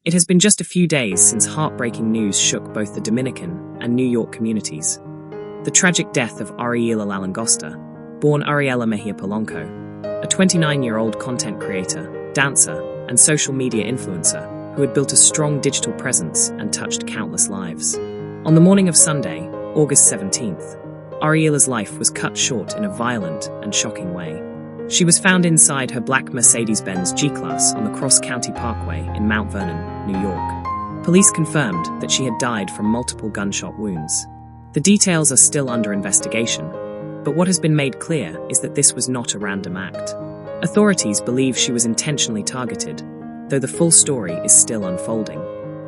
It has been just a few days since heartbreaking news shook both the Dominican and New York communities. The tragic death of Ariela Lalangosta, born Ariela Mejia-Polanco, a 29-year-old content creator, dancer, and social media influencer who had built a strong digital presence and touched countless lives. On the morning of Sunday, August 17th, Ariela's life was cut short in a violent and shocking way. She was found inside her black Mercedes-Benz G-Class on the Cross County Parkway in Mount Vernon, New York. Police confirmed that she had died from multiple gunshot wounds. The details are still under investigation, but what has been made clear is that this was not a random act. Authorities believe she was intentionally targeted, though the full story is still unfolding.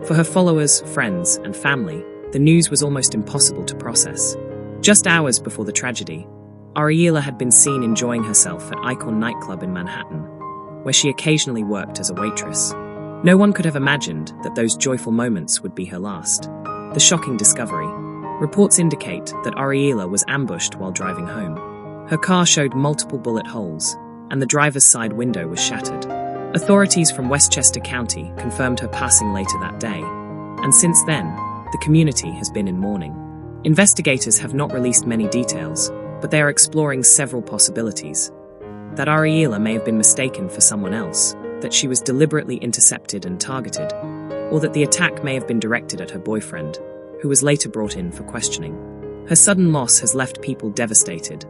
For her followers, friends, and family, the news was almost impossible to process. Just hours before the tragedy, Ariela had been seen enjoying herself at Icon nightclub in Manhattan, where she occasionally worked as a waitress. No one could have imagined that those joyful moments would be her last. The shocking discovery. Reports indicate that Ariela was ambushed while driving home. Her car showed multiple bullet holes, and the driver's side window was shattered. Authorities from Westchester County confirmed her passing later that day, and since then, the community has been in mourning. Investigators have not released many details, but they are exploring several possibilities. That Ariela may have been mistaken for someone else, that she was deliberately intercepted and targeted, or that the attack may have been directed at her boyfriend, who was later brought in for questioning. Her sudden loss has left people devastated,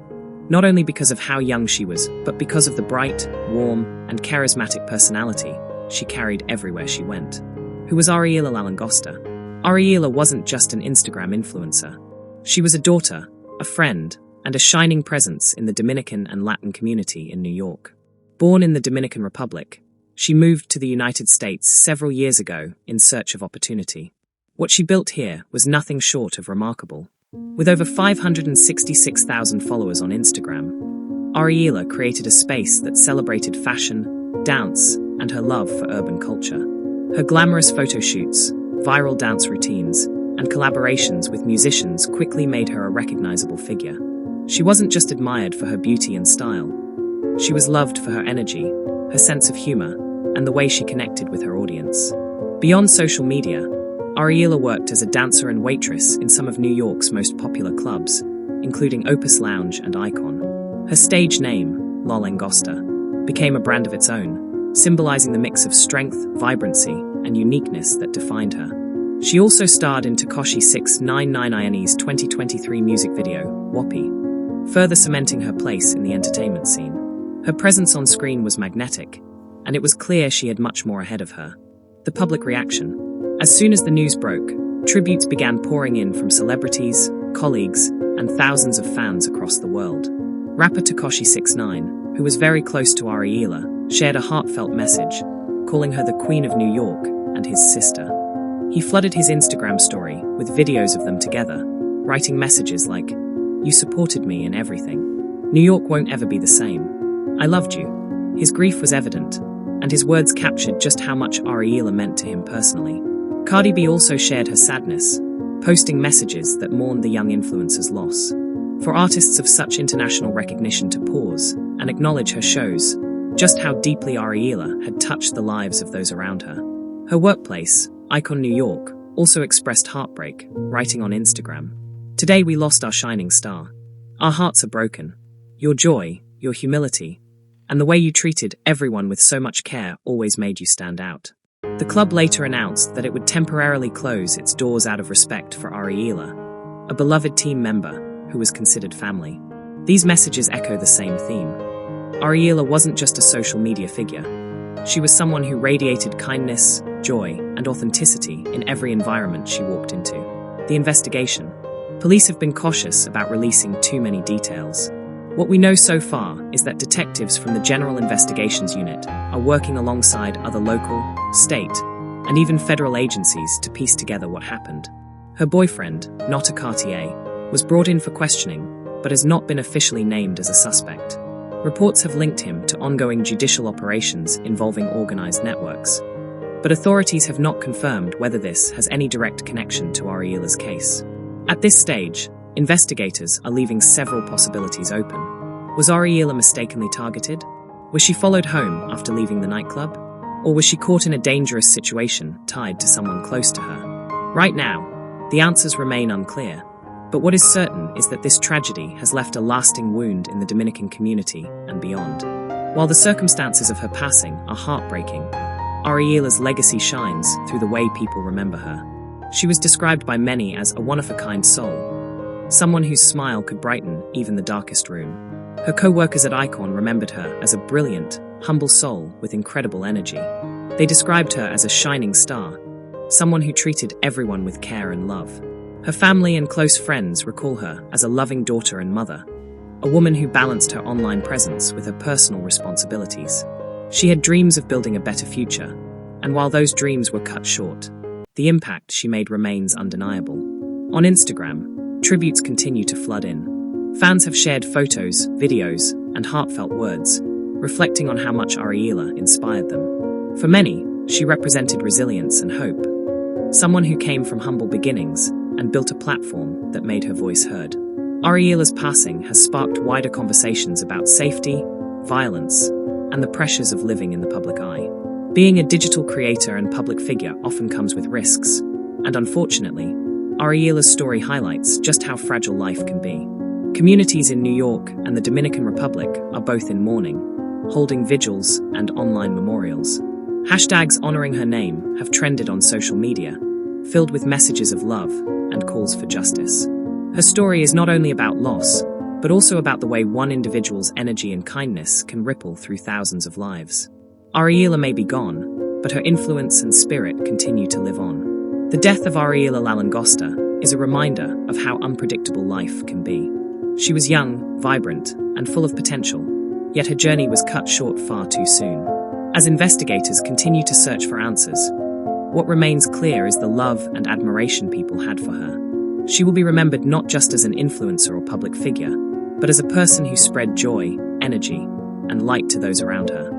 not only because of how young she was, but because of the bright, warm, and charismatic personality she carried everywhere she went. Who was Ariela Lalangosta? Ariela wasn't just an Instagram influencer. She was a daughter, a friend, and a shining presence in the Dominican and Latin community in New York. Born in the Dominican Republic, she moved to the United States several years ago in search of opportunity. What she built here was nothing short of remarkable. With over 566,000 followers on Instagram, Ariela created a space that celebrated fashion, dance, and her love for urban culture. Her glamorous photo shoots, viral dance routines, and collaborations with musicians quickly made her a recognizable figure. She wasn't just admired for her beauty and style. She was loved for her energy, her sense of humor, and the way she connected with her audience. Beyond social media, Ariela worked as a dancer and waitress in some of New York's most popular clubs, including Opus Lounge and Icon. Her stage name, La Langosta, became a brand of its own, symbolizing the mix of strength, vibrancy, and uniqueness that defined her. She also starred in Tekashi 6ix9ine's 2023 music video, WAPI, further cementing her place in the entertainment scene. Her presence on screen was magnetic, and it was clear she had much more ahead of her. The public reaction. As soon as the news broke, tributes began pouring in from celebrities, colleagues, and thousands of fans across the world. Rapper Tekashi 6ix9ine, who was very close to Ariela, shared a heartfelt message, calling her the Queen of New York and his sister. He flooded his Instagram story with videos of them together, writing messages like, "You supported me in everything. New York won't ever be the same. I loved you." His grief was evident, and his words captured just how much Ariela meant to him personally. Cardi B also shared her sadness, posting messages that mourned the young influencer's loss. For artists of such international recognition to pause and acknowledge her shows just how deeply Ariela had touched the lives of those around her. Her workplace, Icon New York, also expressed heartbreak, writing on Instagram, "Today we lost our shining star. Our hearts are broken. Your joy, your humility, and the way you treated everyone with so much care always made you stand out." The club later announced that it would temporarily close its doors out of respect for Ariela, a beloved team member who was considered family. These messages echo the same theme. Ariela wasn't just a social media figure. She was someone who radiated kindness, joy, and authenticity in every environment she walked into. The investigation. Police have been cautious about releasing too many details. What we know so far is that detectives from the General Investigations Unit are working alongside other local, state, and even federal agencies to piece together what happened. Her boyfriend, Nota Cartier, was brought in for questioning, but has not been officially named as a suspect. Reports have linked him to ongoing judicial operations involving organized networks, but authorities have not confirmed whether this has any direct connection to Ariela's case. At this stage, investigators are leaving several possibilities open. Was Ariela mistakenly targeted? Was she followed home after leaving the nightclub? Or was she caught in a dangerous situation tied to someone close to her? Right now, the answers remain unclear. But what is certain is that this tragedy has left a lasting wound in the Dominican community and beyond. While the circumstances of her passing are heartbreaking, Ariela's legacy shines through the way people remember her. She was described by many as a one-of-a-kind soul, someone whose smile could brighten even the darkest room. Her co-workers at Icon remembered her as a brilliant, humble soul with incredible energy. They described her as a shining star, someone who treated everyone with care and love. Her family and close friends recall her as a loving daughter and mother, a woman who balanced her online presence with her personal responsibilities. She had dreams of building a better future, and while those dreams were cut short, the impact she made remains undeniable. On Instagram, tributes continue to flood in. Fans have shared photos, videos, and heartfelt words, reflecting on how much Ariela inspired them. For many, she represented resilience and hope, someone who came from humble beginnings and built a platform that made her voice heard. Ariela's passing has sparked wider conversations about safety, violence, and the pressures of living in the public eye. Being a digital creator and public figure often comes with risks, and unfortunately, Ariela's story highlights just how fragile life can be. Communities in New York and the Dominican Republic are both in mourning, holding vigils and online memorials. Hashtags honoring her name have trended on social media, filled with messages of love and calls for justice. Her story is not only about loss, but also about the way one individual's energy and kindness can ripple through thousands of lives. Ariela may be gone, but her influence and spirit continue to live on. The death of Ariela Lalangosta is a reminder of how unpredictable life can be. She was young, vibrant, and full of potential, yet her journey was cut short far too soon. As investigators continue to search for answers, what remains clear is the love and admiration people had for her. She will be remembered not just as an influencer or public figure, but as a person who spread joy, energy, and light to those around her.